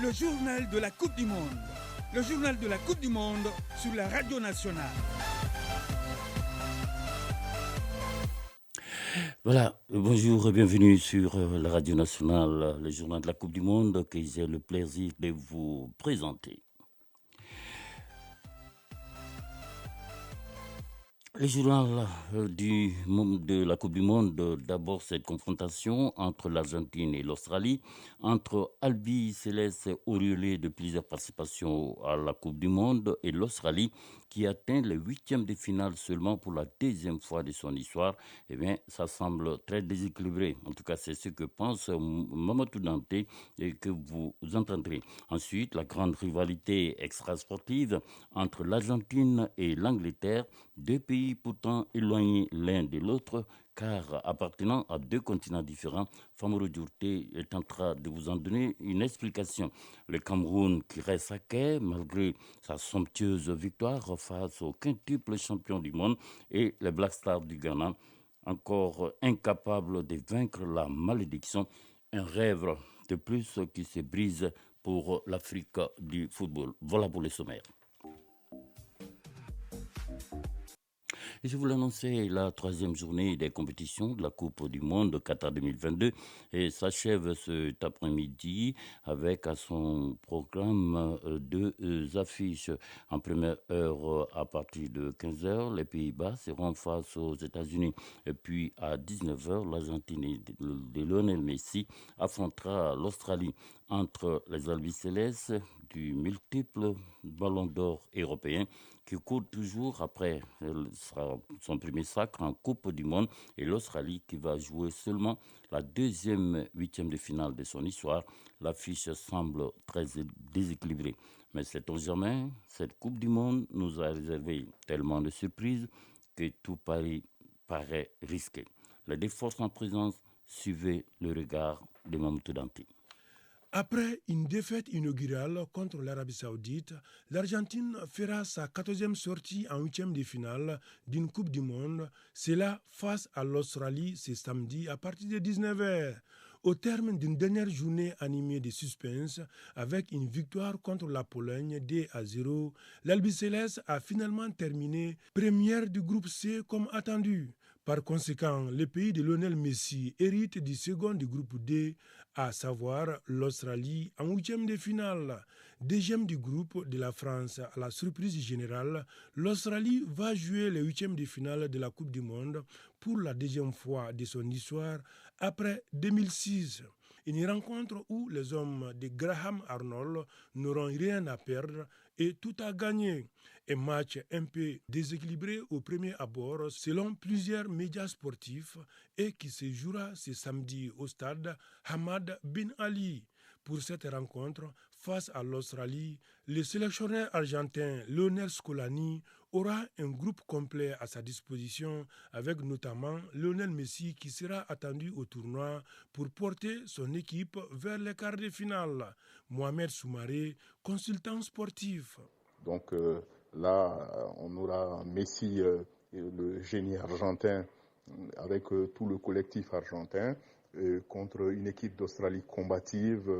le journal de la Coupe du Monde. Le journal de la Coupe du Monde sur la Radio Nationale. Voilà, bonjour et bienvenue sur la Radio Nationale, le journal de la Coupe du Monde que j'ai le plaisir de vous présenter. Le journal de la Coupe du Monde, d'abord cette confrontation entre l'Argentine et l'Australie, entre Albi Céleste auréolé de plusieurs participations à la Coupe du Monde et l'Australie qui atteint les huitièmes de finale seulement pour la deuxième fois de son histoire. Eh bien, ça semble très déséquilibré. En tout cas, c'est ce que pense Mamadou Dante et que vous entendrez. Ensuite, la grande rivalité extrasportive entre l'Argentine et l'Angleterre, deux pays pourtant éloignés l'un de l'autre, car appartenant à deux continents différents. Famoro Djourté est en train de vous en donner une explication. Le Cameroun qui reste à quai malgré sa somptueuse victoire face au quintuple champion du monde et les Black Stars du Ghana, encore incapables de vaincre la malédiction. Un rêve de plus qui se brise pour l'Afrique du football. Voilà pour les sommaires. Et je vous l'annonçais, la troisième journée des compétitions de la Coupe du Monde Qatar 2022 et s'achève cet après-midi avec à son programme deux affiches. En première heure, à partir de 15h, les Pays-Bas seront face aux États-Unis. Et puis à 19h, l'Argentine de Lionel Messi affrontera l'Australie. Entre les albicelestes du multiple ballon d'or européen qui court toujours après son premier sacre en Coupe du Monde et l'Australie qui va jouer seulement la deuxième huitième de finale de son histoire. L'affiche semble très déséquilibrée. Mais sait-on jamais, cette Coupe du Monde nous a réservé tellement de surprises que tout pari paraît risqué. Les deux forces en présence suivaient le regard de Mamadou Dante. Après une défaite inaugurale contre l'Arabie Saoudite, l'Argentine fera sa 14e sortie en huitième de finale d'une Coupe du Monde. C'est là face à l'Australie ce samedi à partir de 19h. Au terme d'une dernière journée animée de suspense, avec une victoire contre la Pologne 2-0, l'Albiceleste a finalement terminé première du groupe C comme attendu. Par conséquent, le pays de Lionel Messi hérite du second du groupe D, à savoir l'Australie en huitième de finale. Deuxième du groupe de la France, à la surprise générale, l'Australie va jouer les huitièmes de finale de la Coupe du Monde pour la deuxième fois de son histoire après 2006. Une rencontre où les hommes de Graham Arnold n'auront rien à perdre et tout à gagner. Un match un peu déséquilibré au premier abord selon plusieurs médias sportifs et qui se jouera ce samedi au stade Hamad Bin Ali. Pour cette rencontre, face à l'Australie, le sélectionneur argentin Lionel Scolani aura un groupe complet à sa disposition avec notamment Lionel Messi qui sera attendu au tournoi pour porter son équipe vers les quarts de finale. Mohamed Soumaré, consultant sportif. Donc là, on aura Messi, le génie argentin, avec tout le collectif argentin, contre une équipe d'Australie combative,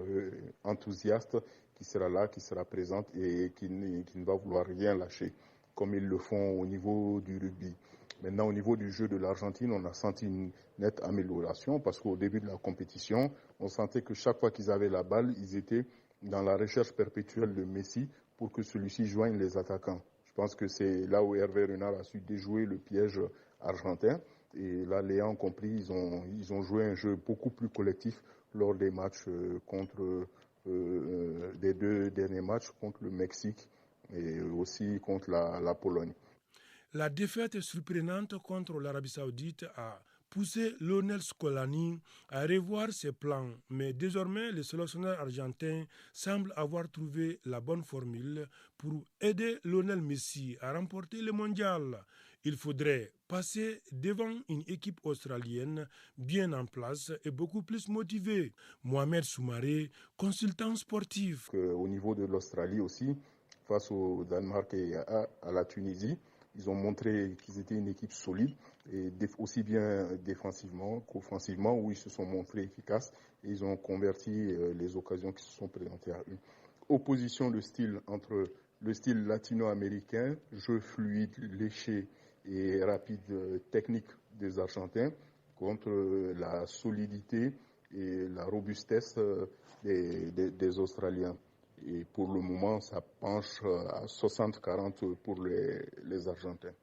enthousiaste, qui sera là, qui sera présente et qui ne va vouloir rien lâcher, comme ils le font au niveau du rugby. Maintenant, au niveau du jeu de l'Argentine, on a senti une nette amélioration parce qu'au début de la compétition, on sentait que chaque fois qu'ils avaient la balle, ils étaient dans la recherche perpétuelle de Messi pour que celui-ci joigne les attaquants. Je pense que c'est là où Hervé Renard a su déjouer le piège argentin. Et là, l'ayant compris, ils ont joué un jeu beaucoup plus collectif lors des matchs des deux derniers matchs contre le Mexique et aussi contre la Pologne. La défaite surprenante contre l'Arabie Saoudite a poussé Lionel Scolani à revoir ses plans, mais désormais le sélectionneur argentin semble avoir trouvé la bonne formule pour aider Lionel Messi à remporter le mondial. Il faudrait passer devant une équipe australienne bien en place et beaucoup plus motivée. Mohamed Soumaré, consultant sportif. Au niveau de l'Australie aussi, face au Danemark et à la Tunisie, ils ont montré qu'ils étaient une équipe solide et aussi bien défensivement qu'offensivement, où ils se sont montrés efficaces et ils ont converti les occasions qui se sont présentées à eux. Opposition de style entre le style latino-américain, jeu fluide, léché et rapide, technique des Argentins, contre la solidité et la robustesse des Australiens. Et pour le moment, ça penche à 60-40 pour les Argentins.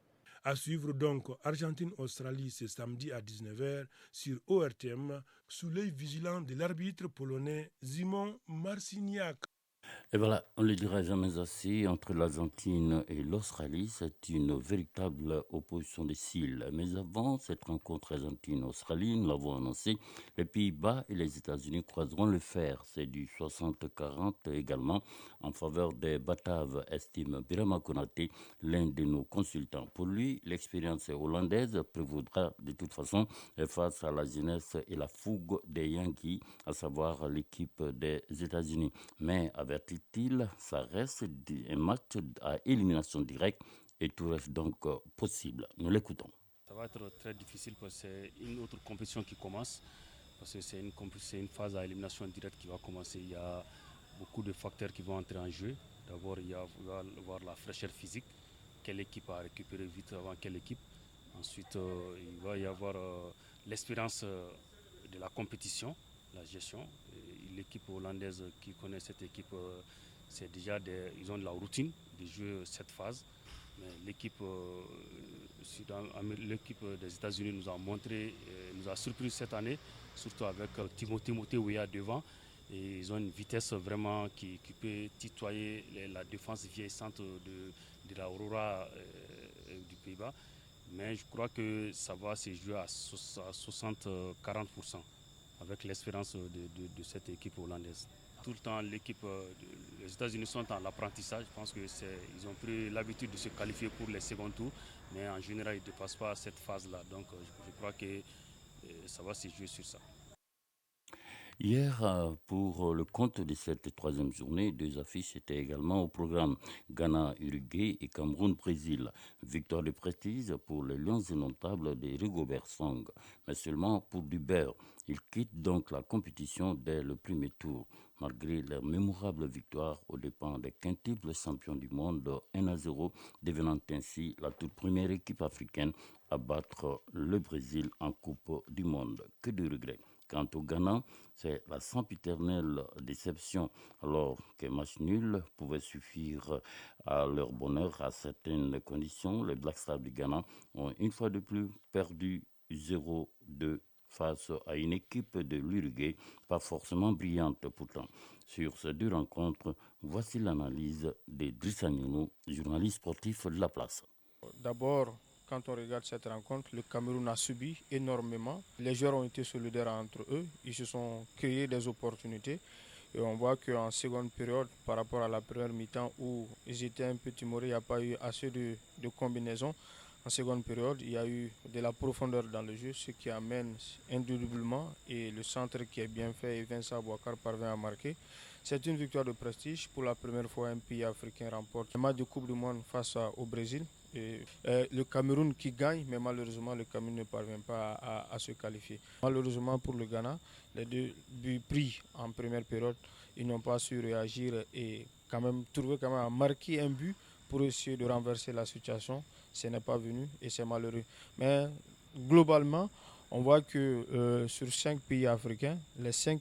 À suivre donc Argentine-Australie ce samedi à 19h sur ORTM sous l'œil vigilant de l'arbitre polonais Szymon Marciniak. Et voilà, on ne le dira jamais assez, entre l'Argentine et l'Australie, c'est une véritable opposition de styles. Mais avant cette rencontre Argentine-Australie, nous l'avons annoncé, les Pays-Bas et les États-Unis croiseront le fer. C'est du 60-40 également en faveur des Bataves, estime Birama Konaté, l'un de nos consultants. Pour lui, l'expérience hollandaise prévaudra de toute façon face à la jeunesse et la fougue des Yankees, à savoir l'équipe des États-Unis. Mais avertit-il, ça reste un match à élimination directe et tout reste donc possible. Nous l'écoutons. Ça va être très difficile parce que c'est une autre compétition qui commence, parce que c'est une phase à élimination directe qui va commencer. Il y a beaucoup de facteurs qui vont entrer en jeu. D'abord, il va y avoir la fraîcheur physique, quelle équipe a récupéré vite avant quelle équipe. Ensuite, il va y avoir l'expérience de la compétition, la gestion. Et l'équipe hollandaise qui connaît cette équipe, c'est déjà ils ont de la routine de jouer cette phase. Mais l'équipe des États-Unis nous a montré, nous a surpris cette année, surtout avec Timothée Weah devant. Et ils ont une vitesse vraiment qui peut tutoyer la défense vieillissante de l'Aurora du Pays-Bas. Mais je crois que ça va se jouer à 60-40% avec l'expérience de cette équipe hollandaise. Tout le temps, les États-Unis sont en apprentissage. Je pense qu'ils ont pris l'habitude de se qualifier pour les seconds tours, mais en général, ils ne dépassent pas cette phase-là. Donc, je crois que ça va se jouer sur ça. Hier, pour le compte de cette troisième journée, deux affiches étaient également au programme. Ghana-Uruguay et Cameroun-Brésil. Victoire de prestige pour les Lions indomptables de Rigobert Song, mais seulement pour du beurre. Ils quittent donc la compétition dès le premier tour, malgré leur mémorable victoire aux dépens des quintuples champions du monde 1-0, devenant ainsi la toute première équipe africaine à battre le Brésil en Coupe du Monde. Que de regrets. Quant au Ghana, c'est la sempiternelle déception, alors qu'un match nul pouvait suffire à leur bonheur à certaines conditions. Les Black Stars du Ghana ont une fois de plus perdu 0-2 face à une équipe de l'Uruguay, pas forcément brillante pourtant. Sur ces deux rencontres, voici l'analyse de Drissanino, journaliste sportif de La Place. D'abord, quand on regarde cette rencontre, le Cameroun a subi énormément. Les joueurs ont été solidaires entre eux. Ils se sont créés des opportunités. Et on voit qu'en seconde période, par rapport à la première mi-temps où ils étaient un peu timorés, il n'y a pas eu assez de combinaisons. En seconde période, il y a eu de la profondeur dans le jeu, ce qui amène indubitable et le centre qui est bien fait et Vincent Bouakar parvient à marquer. C'est une victoire de prestige. Pour la première fois, un pays africain remporte un match de Coupe du Monde face au Brésil. Et le Cameroun qui gagne, mais malheureusement, le Cameroun ne parvient pas à se qualifier. Malheureusement pour le Ghana, les deux buts pris en première période, ils n'ont pas su réagir et trouver à marquer un but pour essayer de renverser la situation. Ce n'est pas venu et c'est malheureux. Mais globalement, on voit que sur 5 pays africains, les 5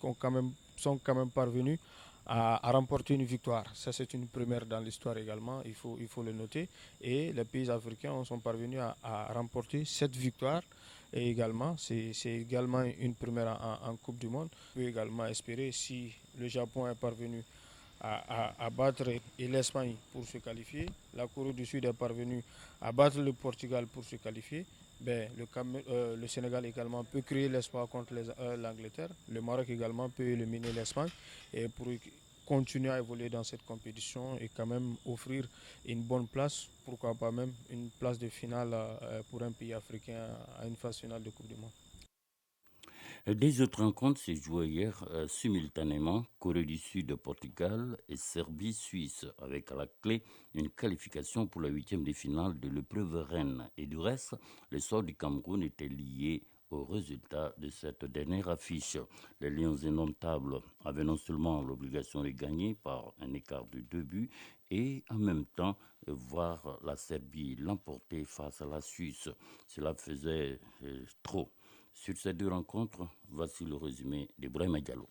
sont quand même parvenus à remporter une victoire. Ça, c'est une première dans l'histoire également, il faut le noter. Et les pays africains sont parvenus à remporter cette victoire. Et également, c'est également une première en Coupe du Monde. On peut également espérer, si le Japon est parvenu à battre l'Espagne pour se qualifier, la Corée du Sud est parvenue à battre le Portugal pour se qualifier, le Sénégal également peut créer l'espoir contre l'Angleterre. Le Maroc également peut éliminer l'Espagne et pour continuer à évoluer dans cette compétition et quand même offrir une bonne place, pourquoi pas même une place de finale pour un pays africain à une phase finale de Coupe du Monde. Des autres rencontres s'est joué hier simultanément Corée du Sud, Portugal et Serbie-Suisse, avec à la clé une qualification pour la 8e de finale de l'épreuve reine. Et du reste, le sort du Cameroun était lié au résultat de cette dernière affiche. Les Lions indomptables avaient non seulement l'obligation de gagner par un écart de 2 buts et en même temps voir la Serbie l'emporter face à la Suisse. Cela faisait trop. Sur ces deux rencontres, voici le résumé d'Ibrahima Diallo.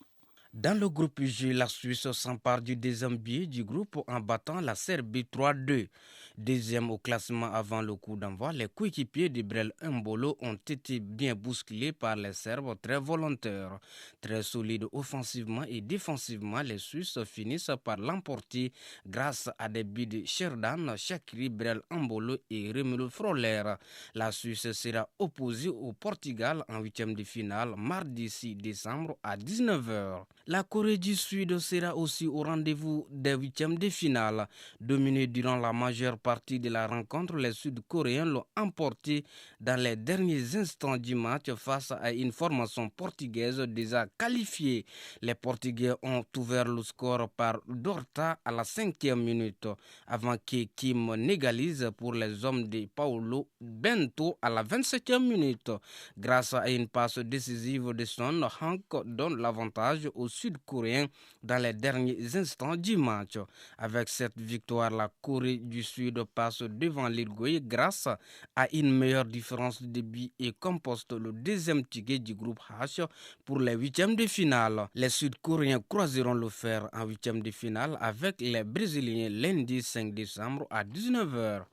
Dans le groupe G, la Suisse s'empare du deuxième billet du groupe en battant la Serbie 3-2. Deuxième au classement avant le coup d'envoi, les coéquipiers de Brel Mbolo ont été bien bousculés par les Serbes très volontaires. Très solides offensivement et défensivement, les Suisses finissent par l'emporter grâce à des buts de Sherdan, Shakiri, Brel Mbolo et Remelo Froller. La Suisse sera opposée au Portugal en 8e de finale mardi 6 décembre à 19h. La Corée du Sud sera aussi au rendez-vous des 8e de finale. Dominés durant la majeure partie de la rencontre, les Sud-Coréens l'ont emporté dans les derniers instants du match face à une formation portugaise déjà qualifiée. Les Portugais ont ouvert le score par Dorta à la 5e minute, avant que Kim n'égalise pour les hommes de Paulo Bento à la 27e minute. Grâce à une passe décisive de Son, Hank donne l'avantage aux Sud-Coréens dans les derniers instants du match. Avec cette victoire, la Corée du Sud passe devant l'Uruguay grâce à une meilleure différence de buts et composte le deuxième ticket du groupe H pour les 8e de finale. Les Sud-Coréens croiseront le fer en 8e de finale avec les Brésiliens lundi 5 décembre à 19h.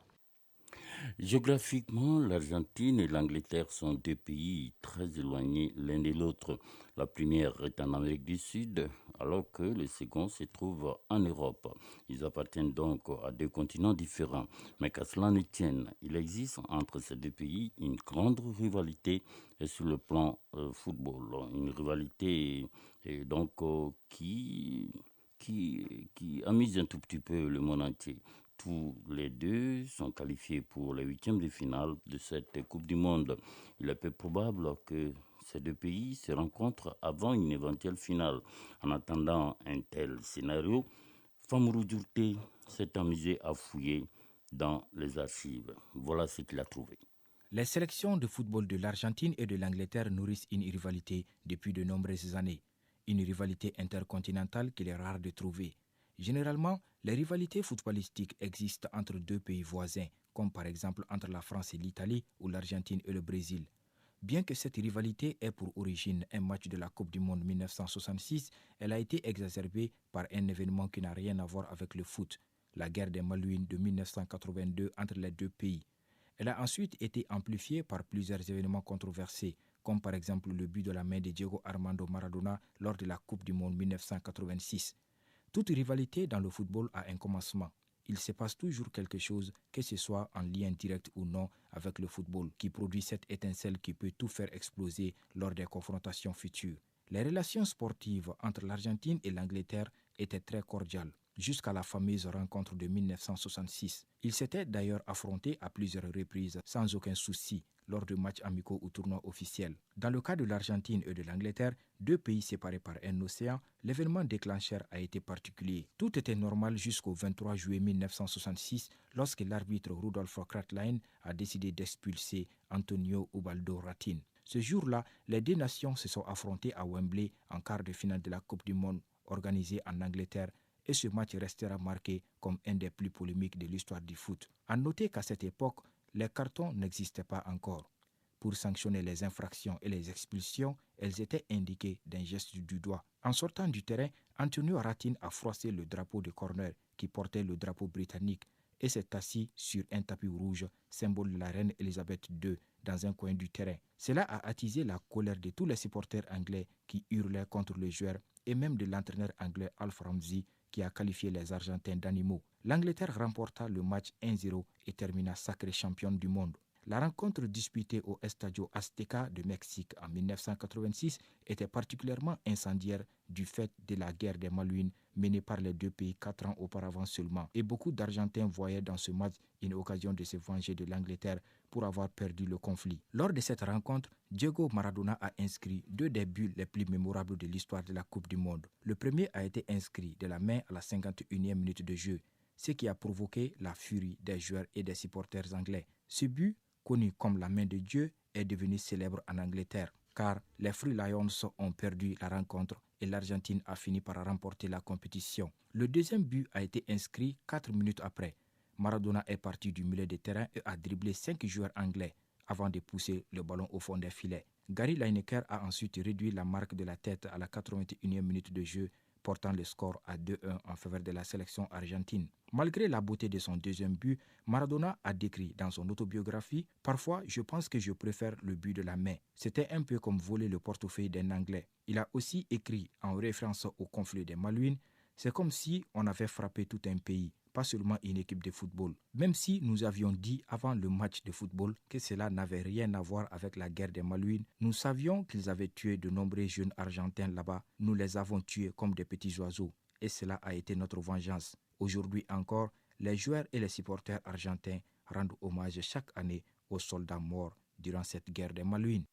Géographiquement, l'Argentine et l'Angleterre sont deux pays très éloignés l'un de l'autre. La première est en Amérique du Sud, alors que le second se trouve en Europe. Ils appartiennent donc à deux continents différents. Mais qu'à cela ne tienne, il existe entre ces deux pays une grande rivalité sur le plan football. Une rivalité donc qui amuse un tout petit peu le monde entier. Tous les deux sont qualifiés pour les 8e de finale de cette Coupe du Monde. Il est peu probable que ces deux pays se rencontrent avant une éventuelle finale. En attendant un tel scénario, Famuru Djurte s'est amusé à fouiller dans les archives. Voilà ce qu'il a trouvé. Les sélections de football de l'Argentine et de l'Angleterre nourrissent une rivalité depuis de nombreuses années. Une rivalité intercontinentale qu'il est rare de trouver. Généralement, les rivalités footballistiques existent entre deux pays voisins, comme par exemple entre la France et l'Italie ou l'Argentine et le Brésil. Bien que cette rivalité ait pour origine un match de la Coupe du Monde 1966, elle a été exacerbée par un événement qui n'a rien à voir avec le foot, la guerre des Malouines de 1982 entre les deux pays. Elle a ensuite été amplifiée par plusieurs événements controversés, comme par exemple le but de la main de Diego Armando Maradona lors de la Coupe du Monde 1986. Toute rivalité dans le football a un commencement. Il se passe toujours quelque chose, que ce soit en lien direct ou non avec le football, qui produit cette étincelle qui peut tout faire exploser lors des confrontations futures. Les relations sportives entre l'Argentine et l'Angleterre étaient très cordiales, jusqu'à la fameuse rencontre de 1966. Ils s'étaient d'ailleurs affrontés à plusieurs reprises sans aucun souci lors de matchs amicaux ou tournois officiels. Dans le cas de l'Argentine et de l'Angleterre, deux pays séparés par un océan, l'événement déclencheur a été particulier. Tout était normal jusqu'au 23 juillet 1966 lorsque l'arbitre Rudolf Kratlein a décidé d'expulser Antonio Ubaldo Ratin. Ce jour-là, les deux nations se sont affrontées à Wembley en quart de finale de la Coupe du Monde organisée en Angleterre et ce match restera marqué comme un des plus polémiques de l'histoire du foot. À noter qu'à cette époque, les cartons n'existaient pas encore. Pour sanctionner les infractions et les expulsions, elles étaient indiquées d'un geste du doigt. En sortant du terrain, Antonio Ratin a froissé le drapeau de corner qui portait le drapeau britannique et s'est assis sur un tapis rouge, symbole de la reine Elisabeth II, dans un coin du terrain. Cela a attisé la colère de tous les supporters anglais qui hurlaient contre le joueur et même de l'entraîneur anglais Alf Ramsey qui a qualifié les Argentins d'animaux. L'Angleterre remporta le match 1-0 et termina sacrée championne du monde. La rencontre disputée au Estadio Azteca de Mexique en 1986 était particulièrement incendiaire du fait de la guerre des Malouines menée par les deux pays 4 ans auparavant seulement. Et beaucoup d'Argentins voyaient dans ce match une occasion de se venger de l'Angleterre pour avoir perdu le conflit. Lors de cette rencontre, Diego Maradona a inscrit 2 des buts les plus mémorables de l'histoire de la Coupe du Monde. Le premier a été inscrit de la main à la 51e minute de jeu, ce qui a provoqué la furie des joueurs et des supporters anglais. Ce but, connu comme la main de Dieu, est devenu célèbre en Angleterre, car les Free Lions ont perdu la rencontre et l'Argentine a fini par remporter la compétition. Le deuxième but a été inscrit 4 minutes après. Maradona est parti du milieu de terrain et a dribblé 5 joueurs anglais avant de pousser le ballon au fond des filets. Gary Lineker a ensuite réduit la marque de la tête à la 81e minute de jeu, portant le score à 2-1 en faveur de la sélection argentine. Malgré la beauté de son deuxième but, Maradona a décrit dans son autobiographie « Parfois, je pense que je préfère le but de la main. C'était un peu comme voler le portefeuille d'un Anglais. » Il a aussi écrit en référence au conflit des Malouines « C'est comme si on avait frappé tout un pays, pas seulement une équipe de football. Même si nous avions dit avant le match de football que cela n'avait rien à voir avec la guerre des Malouines, nous savions qu'ils avaient tué de nombreux jeunes Argentins là-bas. Nous les avons tués comme des petits oiseaux. Et cela a été notre vengeance. Aujourd'hui encore, les joueurs et les supporters argentins rendent hommage chaque année aux soldats morts durant cette guerre des Malouines. »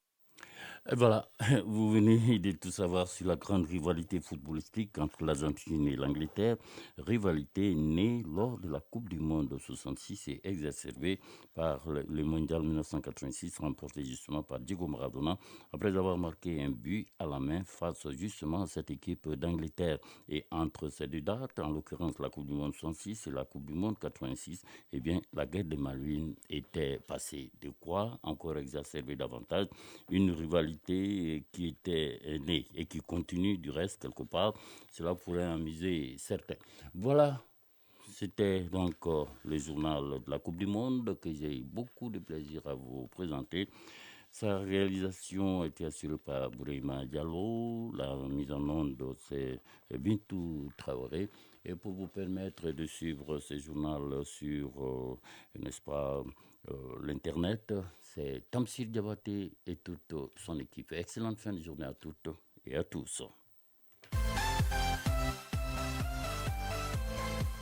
Et voilà, vous venez de tout savoir sur la grande rivalité footballistique entre l'Argentine et l'Angleterre, rivalité née lors de la Coupe du Monde 66 et exacerbée par le Mondial 1986 remporté justement par Diego Maradona après avoir marqué un but à la main face justement à cette équipe d'Angleterre. Et entre ces deux dates, en l'occurrence la Coupe du Monde 66 et la Coupe du Monde 86, eh bien la guerre des Malouines était passée. De quoi encore exacerber davantage une rivalité qui était née et qui continue du reste quelque part. Cela pourrait amuser certains. Voilà, c'était donc le journal de la Coupe du Monde que j'ai eu beaucoup de plaisir à vous présenter. Sa réalisation a été assurée par Bourema Diallo. La mise en onde, c'est Bintou Traoré. Et pour vous permettre de suivre ce journal sur, n'est-ce pas, l'Internet, c'est Tamsir Diabaté et toute son équipe. Excellente fin de journée à toutes et à tous.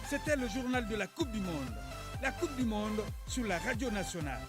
C'était le journal de la Coupe du Monde. La Coupe du Monde sur la Radio Nationale.